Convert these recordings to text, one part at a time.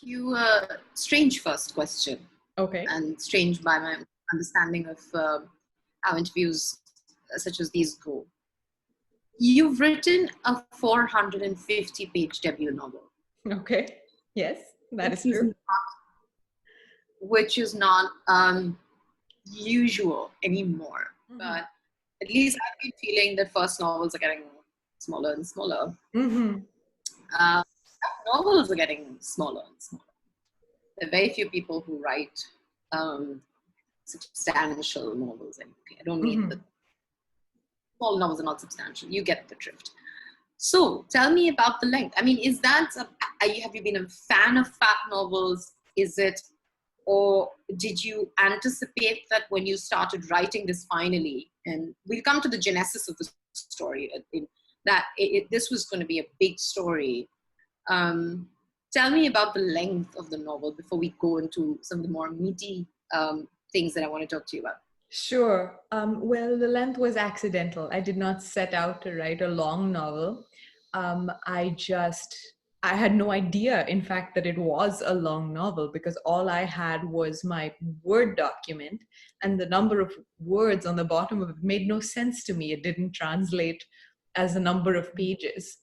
you a strange first question, Okay. and strange by my understanding of how interviews such as these go. You've written a 450-page debut novel, Okay. Yes, that which is is true. not usual anymore. Mm-hmm. But at least I've been feeling that first novels are getting smaller and smaller. Mm-hmm. Uh, Novels are getting smaller and smaller. There are very few people who write um, substantial novels anyway. I don't mean Mm-hmm. that small novels are not substantial. You get the drift. So tell me about the length. I mean, have you been a fan of fat novels? Is it, or did you anticipate that when you started writing this finally? And we'll come to the genesis of the story, this was going to be a big story. Um, Tell me about the length of the novel before we go into some of the more meaty things that I want to talk to you about. Sure. Well, the length was accidental. I did not set out to write a long novel. I had no idea, in fact, that it was a long novel because all I had was my Word document, and the number of words on the bottom of it made no sense to me. It didn't translate as a number of pages.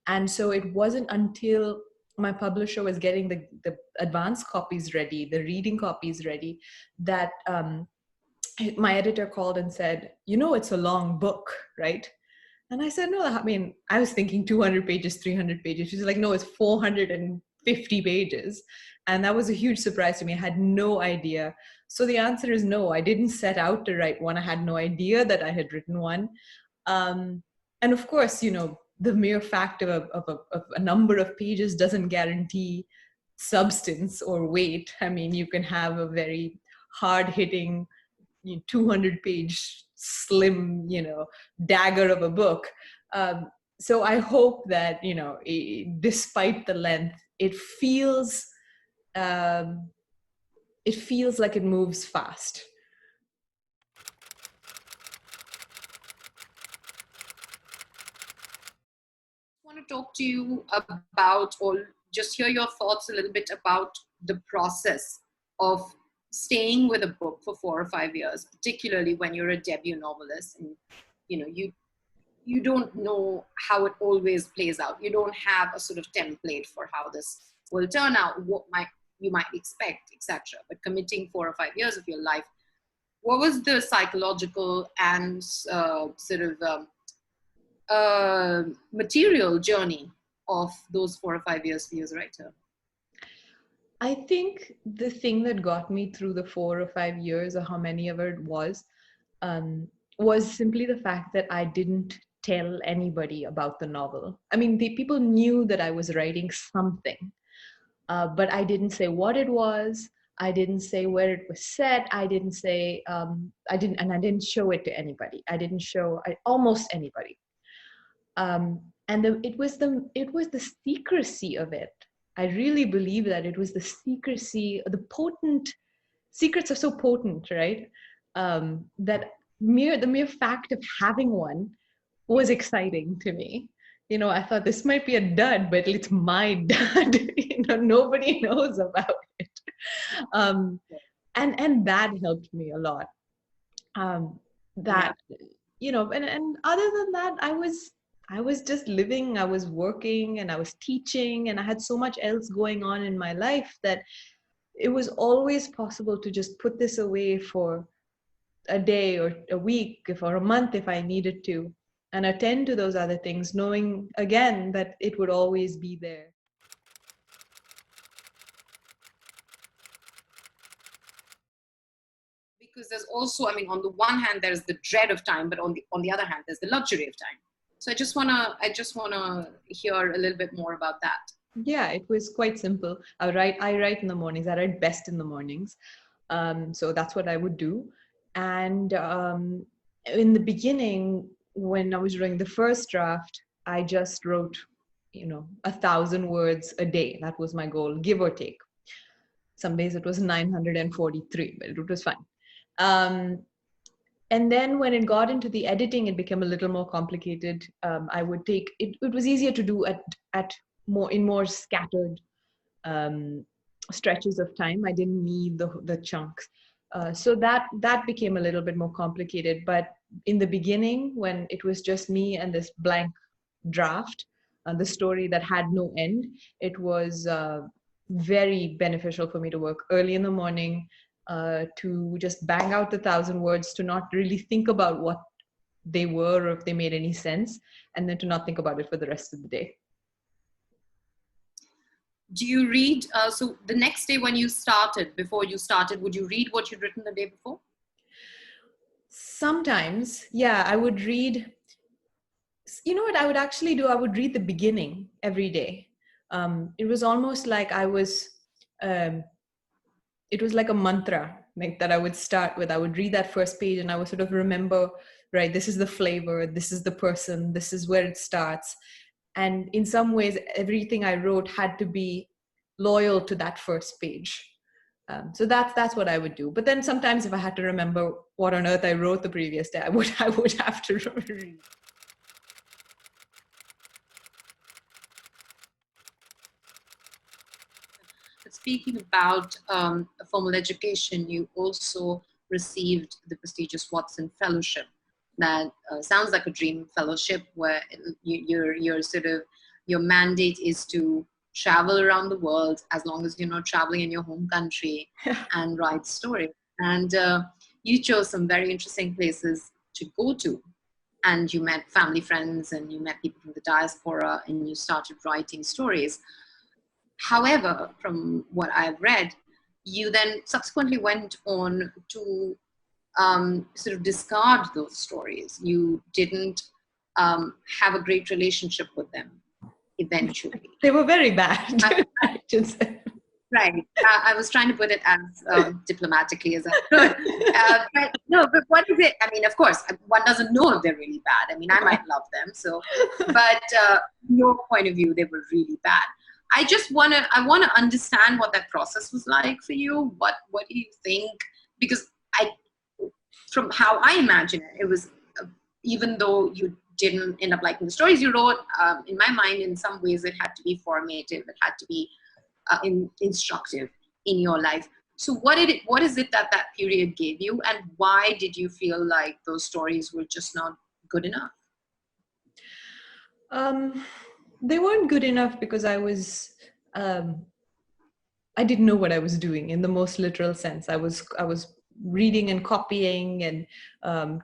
And so it wasn't until my publisher was getting the advanced copies ready, the reading copies ready, that my editor called and said, it's a long book, right? And I said, no, I mean, I was thinking 200 pages, 300 pages. She's like, no, it's 450 pages. And that was a huge surprise to me. I had no idea. So the answer is no, I didn't set out to write one. I had no idea that I had written one. And of course, the mere fact of a number of pages doesn't guarantee substance or weight. I mean, you can have a very hard-hitting 200-page slim dagger of a book. So I hope that despite the length, um, it feels like it moves fast. I want to talk to you about, or just hear your thoughts a little bit about the process of staying with a book for 4 or 5 years, particularly when you're a debut novelist and you don't know how it always plays out. You don't have a sort of template for how this will turn out, what you might expect, etc. But committing 4 or 5 years of your life, what was the psychological and material journey of those 4 or 5 years for you as a writer? I think the thing that got me through the 4 or 5 years, or how many ever it was simply the fact that I didn't tell anybody about the novel. I mean, the people knew that I was writing something, but I didn't say what it was. I didn't say where it was set. I didn't say, I didn't show it to anybody. I didn't show almost anybody. And it was the secrecy of it. I really believe that it was the secrecy, secrets are so potent, right? That the mere fact of having one was exciting to me. I thought this might be a dud, but it's my dud. Nobody knows about it. And that helped me a lot. That, and other than that, I was just living, I was working, and I was teaching, and I had so much else going on in my life that it was always possible to just put this away for a day or a week or a month if I needed to, and attend to those other things, knowing again that it would always be there. Because there's also, I mean, on the one hand, there's the dread of time, but on the other hand, there's the luxury of time. So I just wanna hear a little bit more about that. Yeah, it was quite simple. I write in the mornings. I write best in the mornings. So that's what I would do. And in the beginning, when I was doing the first draft, I just wrote, 1,000 words a day. That was my goal, give or take. Some days it was 943, but it was fine. And then when it got into the editing, it became a little more complicated. I would take it. It was easier to do at more scattered stretches of time. I didn't need the chunks. So that became a little bit more complicated. But in the beginning, when it was just me and this blank draft, the story that had no end, it was very beneficial for me to work early in the morning, to just bang out the 1,000 words, to not really think about what they were or if they made any sense, and then to not think about it for the rest of the day. Do you read, so the next day when you started, before you started, would you read what you'd written the day before? Sometimes, yeah, I would read. You know what I would actually do? I would read the beginning every day. It was almost like um, it was like a mantra, like that I would start with. I would read that first page and I would sort of remember, right, this is the flavor, this is the person, this is where it starts. And in some ways, everything I wrote had to be loyal to that first page. So that's what I would do. But then sometimes if I had to remember what on earth I wrote the previous day, I would have to read. But speaking about formal education, you also received the prestigious Watson Fellowship. That sounds like a dream fellowship where you're sort of, your mandate is to travel around the world as long as you're not traveling in your home country and write stories. And you chose some very interesting places to go to. And you met family friends and you met people from the diaspora and you started writing stories. However, from what I've read, you then subsequently went on to sort of discard those stories. You didn't have a great relationship with them eventually. They were very bad. I should say. Right. I was trying to put it as diplomatically as I could. But no, but what is it? I mean, of course, one doesn't know if they're really bad. I mean, I might love them. So, but your point of view, they were really bad. I want to understand what that process was like for you. What do you think? Because from how I imagine it, it was, even though you didn't end up liking the stories you wrote, in my mind, in some ways, it had to be formative. It had to be instructive in your life. So what is it that period gave you, and why did you feel like those stories were just not good enough? They weren't good enough because I didn't know what I was doing in the most literal sense. I was reading and copying and I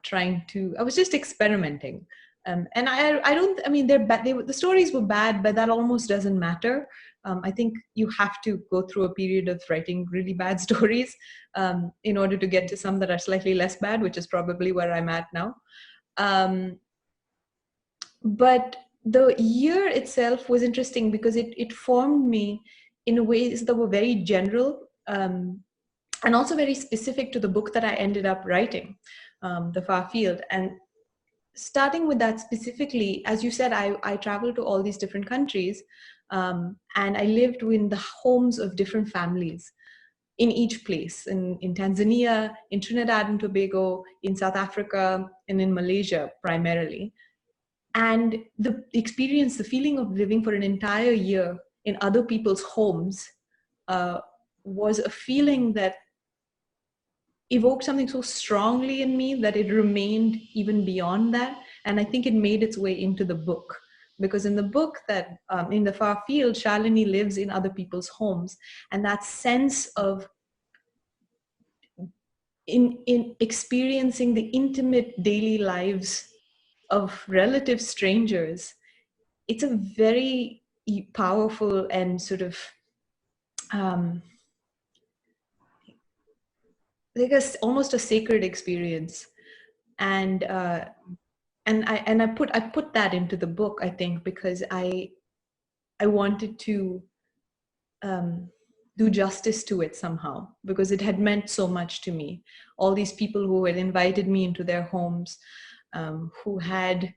was just experimenting. And I mean, they're bad. The stories were bad, but that almost doesn't matter. I think you have to go through a period of writing really bad stories in order to get to some that are slightly less bad, which is probably where I'm at now. But the year itself was interesting because it formed me in ways that were very general and also very specific to the book that I ended up writing, The Far Field. And starting with that specifically, as you said, I traveled to all these different countries and I lived in the homes of different families in each place, in Tanzania, in Trinidad and Tobago, in South Africa, and in Malaysia primarily. And the experience, the feeling of living for an entire year in other people's homes was a feeling that evoked something so strongly in me that it remained even beyond that. And I think it made its way into the book. Because in the book that in The Far Field, Shalini lives in other people's homes. And that sense of in experiencing the intimate daily lives of relative strangers, it's a very powerful and sort of like almost a sacred experience. And I put that into the book, I think, because I wanted to do justice to it somehow, because it had meant so much to me. All these people who had invited me into their homes, who had,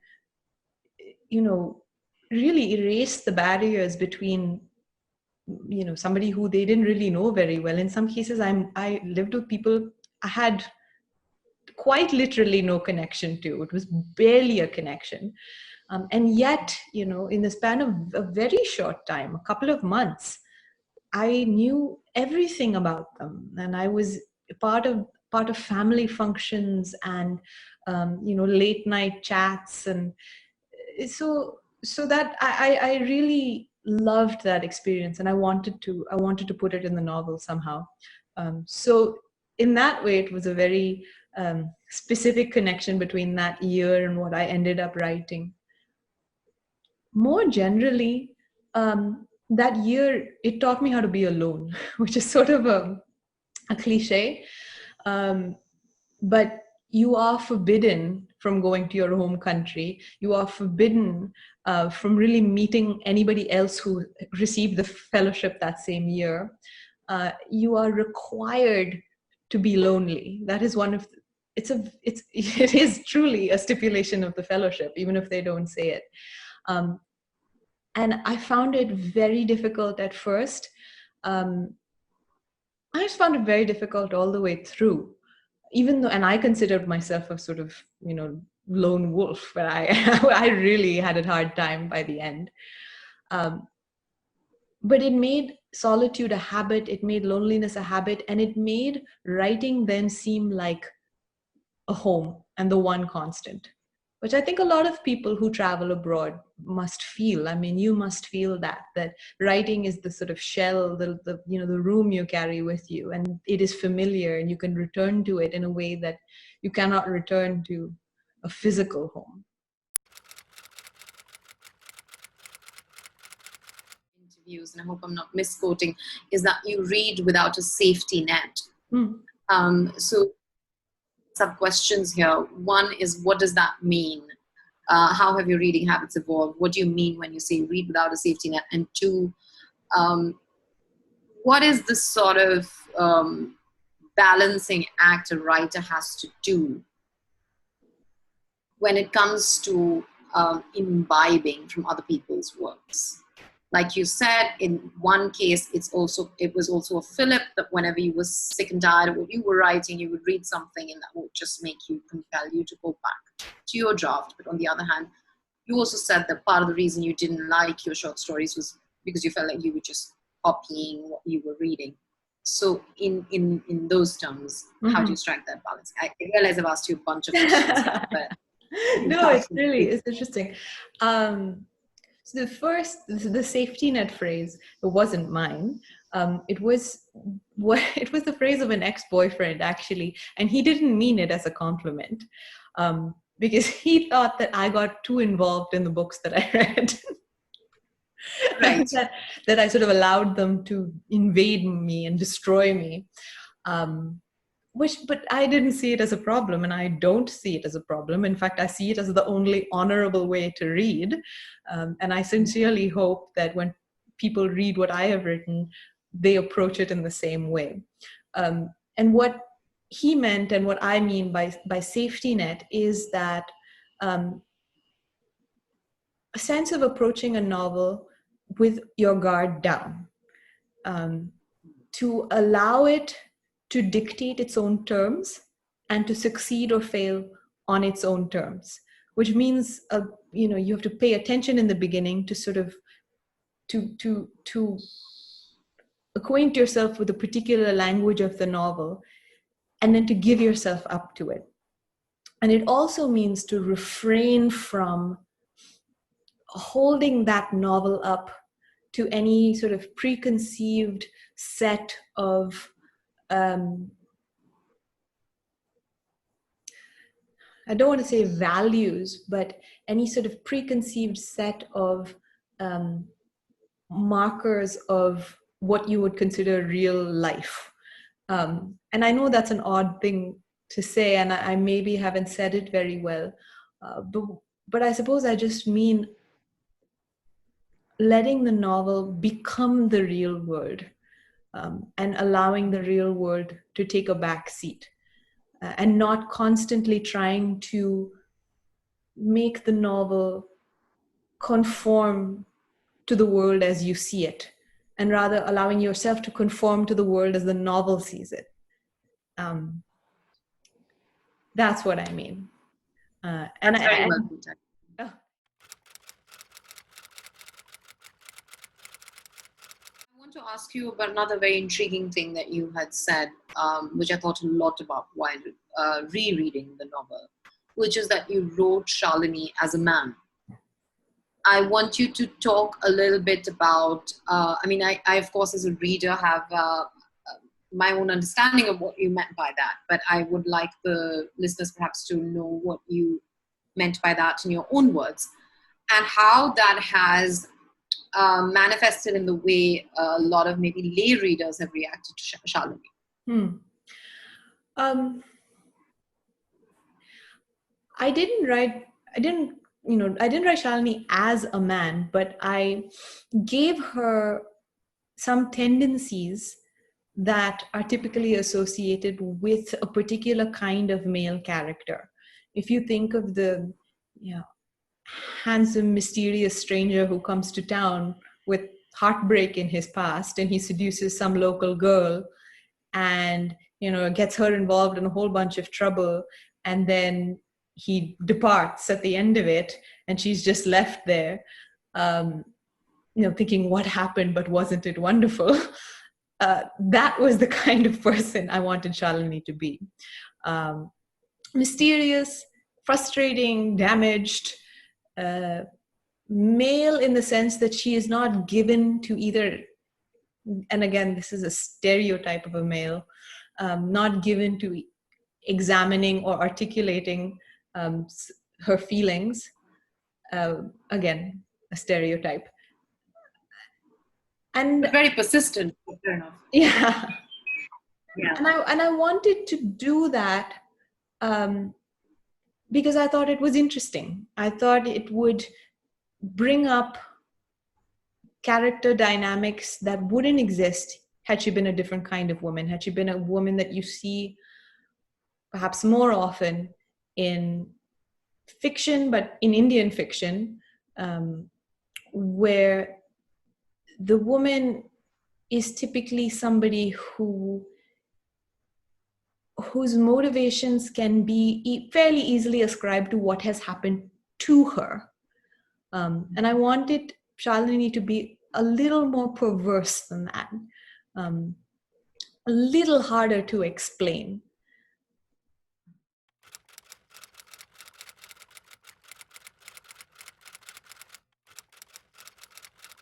really erased the barriers between, somebody who they didn't really know very well. In some cases, I lived with people I had quite literally no connection to. It was barely a connection. And yet, in the span of a very short time, a couple of months, I knew everything about them, and I was part of family functions and late night chats, and so that I really loved that experience, and I wanted to put it in the novel somehow. So in that way, it was a very specific connection between that year and what I ended up writing. More generally, that year it taught me how to be alone, which is sort of a cliche. Um, but you are forbidden from going to your home country. You are forbidden from really meeting anybody else who received the fellowship that same year. You are required to be lonely. That is one of it is truly a stipulation of the fellowship, even if they don't say it. Um, and I found it very difficult at first. Um, I just found it very difficult all the way through, even though, and I considered myself a sort of, lone wolf, but I, I really had a hard time by the end. Um, but it made solitude a habit, it made loneliness a habit, and it made writing then seem like a home and the one constant, which I think a lot of people who travel abroad must feel. I mean, you must feel that writing is the sort of shell, the room you carry with you, and it is familiar, and you can return to it in a way that you cannot return to a physical home. Interviews, and I hope I'm not misquoting, is that you read without a safety net. Mm. So some questions here. One is, what does that mean? How have your reading habits evolved? What do you mean when you say read without a safety net? And two, what is the sort of balancing act a writer has to do when it comes to imbibing from other people's works? Like you said, in one case, it was also a fillip, that whenever you were sick and tired of what you were writing, you would read something and that would just compel you to go back to your draft. But on the other hand, you also said that part of the reason you didn't like your short stories was because you felt like you were just copying what you were reading. So in those terms, how do you strike that balance? I realize I've asked you a bunch of questions here, but No, it's interesting. So the safety net phrase, it wasn't mine. It was the phrase of an ex-boyfriend, actually, and he didn't mean it as a compliment, because he thought that I got too involved in the books that I read. right. that I sort of allowed them to invade me and destroy me. But I didn't see it as a problem, and I don't see it as a problem. In fact, I see it as the only honorable way to read. And I sincerely hope that when people read what I have written, they approach it in the same way. And what he meant, and what I mean by safety net, is that a sense of approaching a novel with your guard down, to allow it to dictate its own terms and to succeed or fail on its own terms, which means you have to pay attention in the beginning to sort of to acquaint yourself with the particular language of the novel, and then to give yourself up to it. And it also means to refrain from holding that novel up to any sort of preconceived set of I don't want to say values, but any sort of preconceived set of markers of what you would consider real life. And I know that's an odd thing to say, and I maybe haven't said it very well, but I suppose I just mean letting the novel become the real world, and allowing the real world to take a back seat, and not constantly trying to make the novel conform to the world as you see it, and rather allowing yourself to conform to the world as the novel sees it. That's what I mean. And That's very well put. I want to ask you about another very intriguing thing that you had said, which I thought a lot about while rereading the novel, which is that you wrote Shalini as a man. I want you to talk a little bit about, I of course, as a reader, have my own understanding of what you meant by that, but I would like the listeners perhaps to know what you meant by that in your own words, and how that has manifested in the way a lot of maybe lay readers have reacted to Shalini. I didn't write Shalini as a man, but I gave her some tendencies that are typically associated with a particular kind of male character. If you think of the handsome, mysterious stranger who comes to town with heartbreak in his past, and he seduces some local girl and gets her involved in a whole bunch of trouble, and then he departs at the end of it and she's just left there thinking, what happened, but wasn't it wonderful? That was the kind of person I wanted Shalini to be. Mysterious, frustrating, damaged, male in the sense that she is not given to either, and again, this is a stereotype of a male, not given to examining or articulating her feelings. Again, a stereotype. And but very persistent. Fair enough. Yeah. Yeah. And I wanted to do that because I thought it was interesting. I thought it would bring up character dynamics that wouldn't exist had she been a different kind of woman, had she been a woman that you see perhaps more often in fiction, but in Indian fiction, where the woman is typically somebody whose motivations can be fairly easily ascribed to what has happened to her. And I wanted Shalini to be a little more perverse than that, a little harder to explain.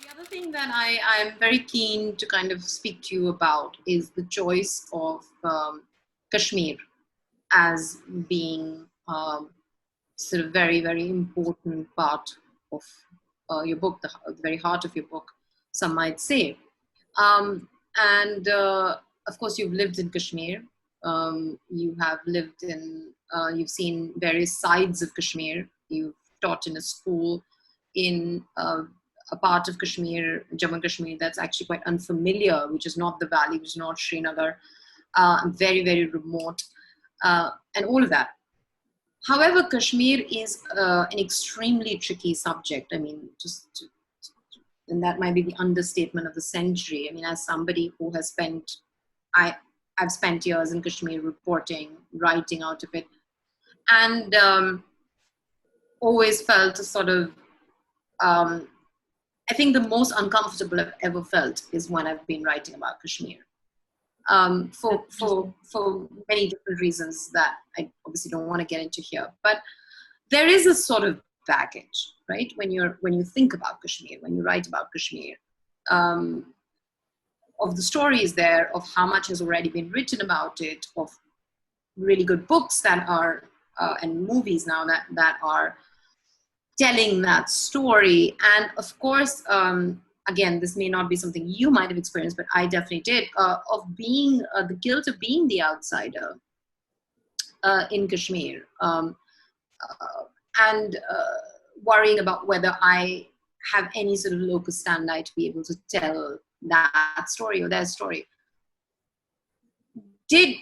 The other thing that I'm very keen to kind of speak to you about is the choice of Kashmir as being sort of very, very important part of your book, the very heart of your book, some might say. And of course, you've lived in Kashmir. You have lived in, you've seen various sides of Kashmir. You've taught in a school in a part of Kashmir, Jammu and Kashmir, that's actually quite unfamiliar, which is not the valley, which is not Srinagar, very, very remote, and all of that. However, Kashmir is an extremely tricky subject. I mean, and that might be the understatement of the century. I mean, as somebody who has spent, I've spent years in Kashmir reporting, writing out of it, and always felt a sort of, I think the most uncomfortable I've ever felt is when I've been writing about Kashmir. For many different reasons that I obviously don't want to get into here. But there is a sort of baggage, right? When you think about Kashmir, when you write about Kashmir, of the stories there, of how much has already been written about it, of really good books that are, and movies now that are telling that story. And of course, again, this may not be something you might have experienced, but I definitely did, of being, the guilt of being the outsider in Kashmir, and worrying about whether I have any sort of locus standi to be able to tell that story or their story. Did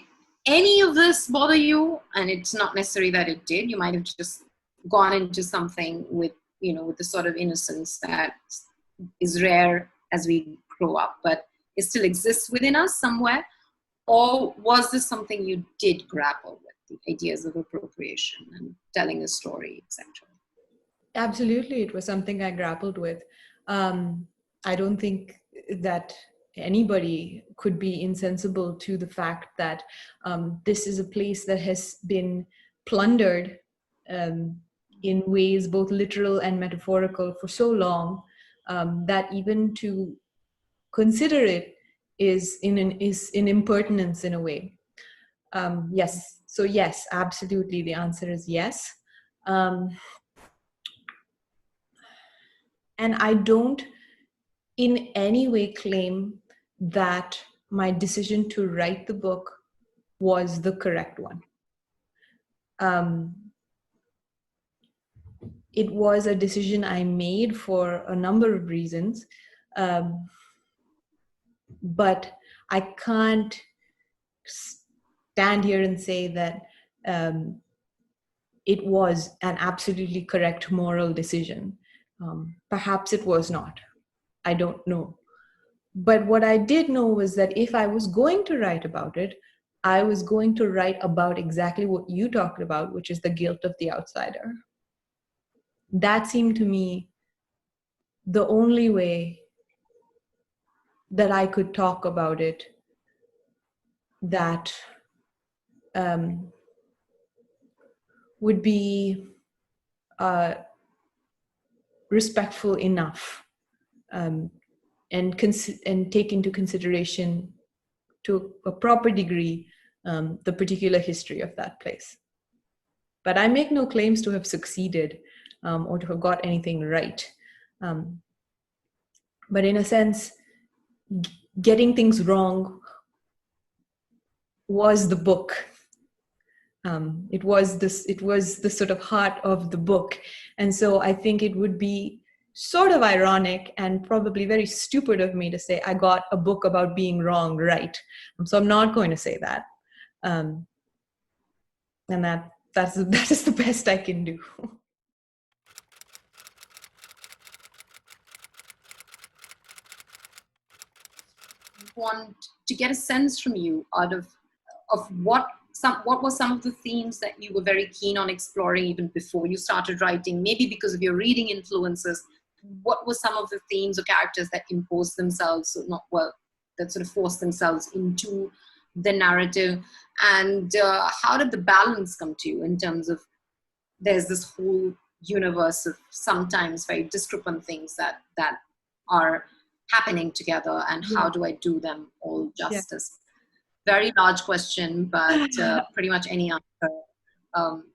any of this bother you? And it's not necessary that it did. You might have just gone into something with the sort of innocence that is rare as we grow up, but it still exists within us somewhere. Or was this something you did grapple with, the ideas of appropriation and telling a story, etc.? Absolutely, it was something I grappled with. I don't think that anybody could be insensible to the fact that this is a place that has been plundered in ways both literal and metaphorical for so long, that even to consider it is in impertinence in a way. Yes. So yes, absolutely. The answer is yes. And I don't in any way claim that my decision to write the book was the correct one. It was a decision I made for a number of reasons, but I can't stand here and say that it was an absolutely correct moral decision. Perhaps it was not. I don't know. But what I did know was that if I was going to write about it, I was going to write about exactly what you talked about, which is the guilt of the outsider. That seemed to me the only way that I could talk about it that would be respectful enough, and take into consideration to a proper degree the particular history of that place. But I make no claims to have succeeded or to have got anything right. But in a sense, getting things wrong was the book. It was the sort of heart of the book. And so I think it would be sort of ironic and probably very stupid of me to say I got a book about being wrong right. So I'm not going to say that. And that is the best I can do. Want to get a sense from you out of what were some of the themes that you were very keen on exploring even before you started writing, maybe because of your reading influences. What were some of the themes or characters that imposed themselves, that sort of forced themselves into the narrative? And how did the balance come to you in terms of there's this whole universe of sometimes very discrepant things that are happening together, and how do I do them all justice? Very large question, but pretty much any answer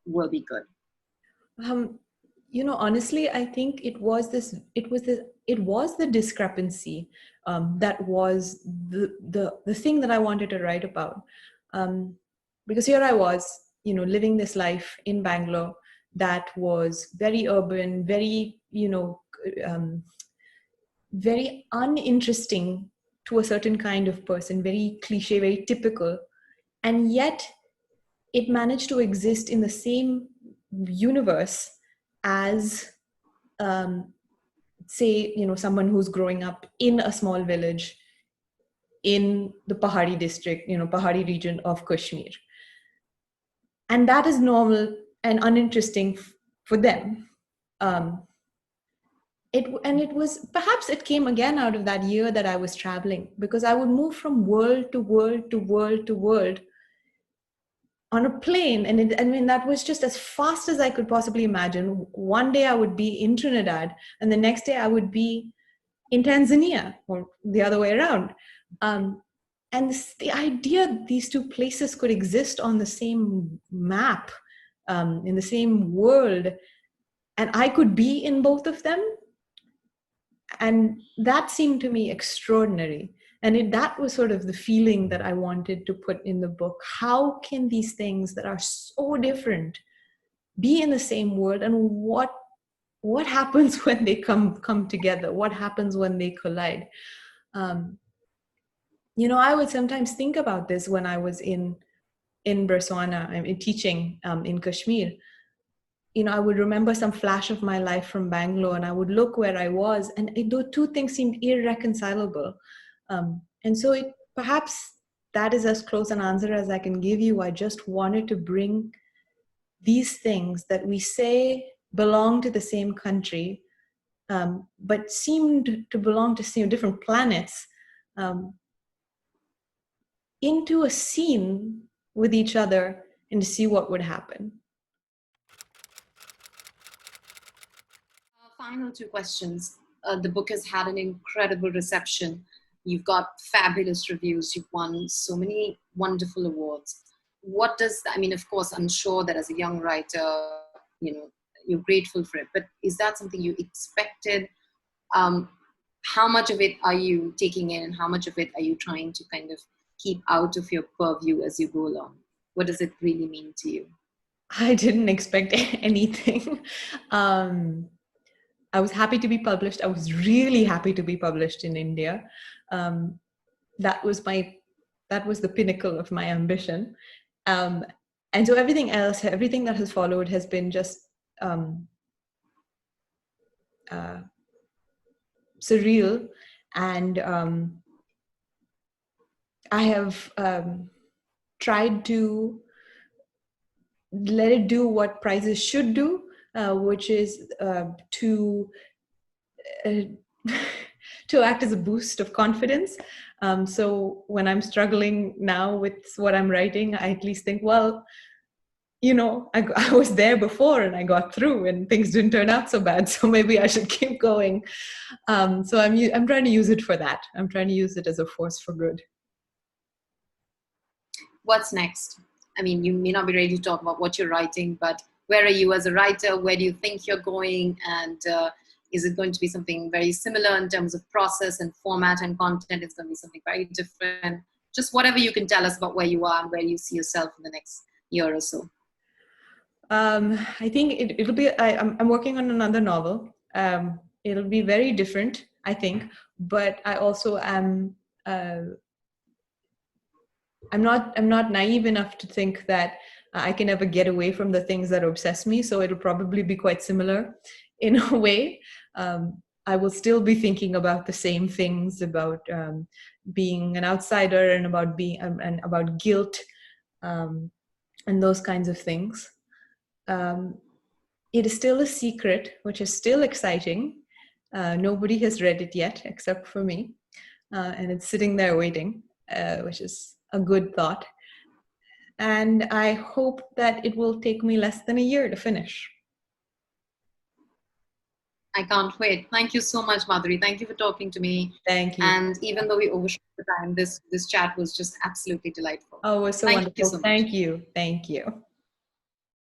will be good. Honestly, I think it was the discrepancy that was the thing that I wanted to write about. Because here I was, living this life in Bangalore that was very urban, very, very uninteresting to a certain kind of person, very cliche, very typical. And yet it managed to exist in the same universe as, say, someone who's growing up in a small village in the Pahari district, Pahari region of Kashmir. And that is normal and uninteresting for them. It came again out of that year that I was traveling, because I would move from world to world to world to world on a plane. And that was just as fast as I could possibly imagine. One day I would be in Trinidad, and the next day I would be in Tanzania, or the other way around. And the idea these two places could exist on the same map, in the same world, and I could be in both of them. And that seemed to me extraordinary. And that was sort of the feeling that I wanted to put in the book. How can these things that are so different be in the same world? And what happens when they come together? What happens when they collide? I would sometimes think about this when I was in Botswana, in teaching in Kashmir. I would remember some flash of my life from Bangalore, and I would look where I was, and those two things seemed irreconcilable. And so perhaps that is as close an answer as I can give you. I just wanted to bring these things that we say belong to the same country, but seemed to belong to different planets, into a scene with each other and to see what would happen. Final two questions. The book has had an incredible reception. You've got fabulous reviews. You've won so many wonderful awards. What does that, I mean, of course, I'm sure that as a young writer, you know, you're grateful for it, but is that something you expected? How much of it are you taking in and how much of it are you trying to kind of keep out of your purview as you go along? What does it really mean to you? I didn't expect anything. I was happy to be published. I was really happy to be published in India. That was the pinnacle of my ambition. And so everything else, everything that has followed has been just surreal. And I have tried to let it do what prizes should do, which is to act as a boost of confidence. So when I'm struggling now with what I'm writing, I at least think, well, you know, I was there before and I got through and things didn't turn out so bad. So maybe I should keep going. So I'm trying to use it for that. I'm trying to use it as a force for good. What's next? I mean, you may not be ready to talk about what you're writing, but where are you as a writer? Where do you think you're going? And is it going to be something very similar in terms of process and format and content? It's going to be something very different. Just whatever you can tell us about where you are and where you see yourself in the next year or so. I think it'll be, I'm working on another novel. It'll be very different, I think, but I also am, I'm not naive enough to think that I can ever get away from the things that obsess me. So it'll probably be quite similar in a way. I will still be thinking about the same things, about being an outsider and about being and about guilt and those kinds of things. It is still a secret, which is still exciting. Nobody has read it yet except for me, and it's sitting there waiting, which is a good thought. And I hope that it will take me less than a year to finish. I can't wait. Thank you so much, Madhuri. Thank you for talking to me. Thank you. And even though we overshot the time, this chat was just absolutely delightful. Oh, it was so wonderful. Thank you. Thank you.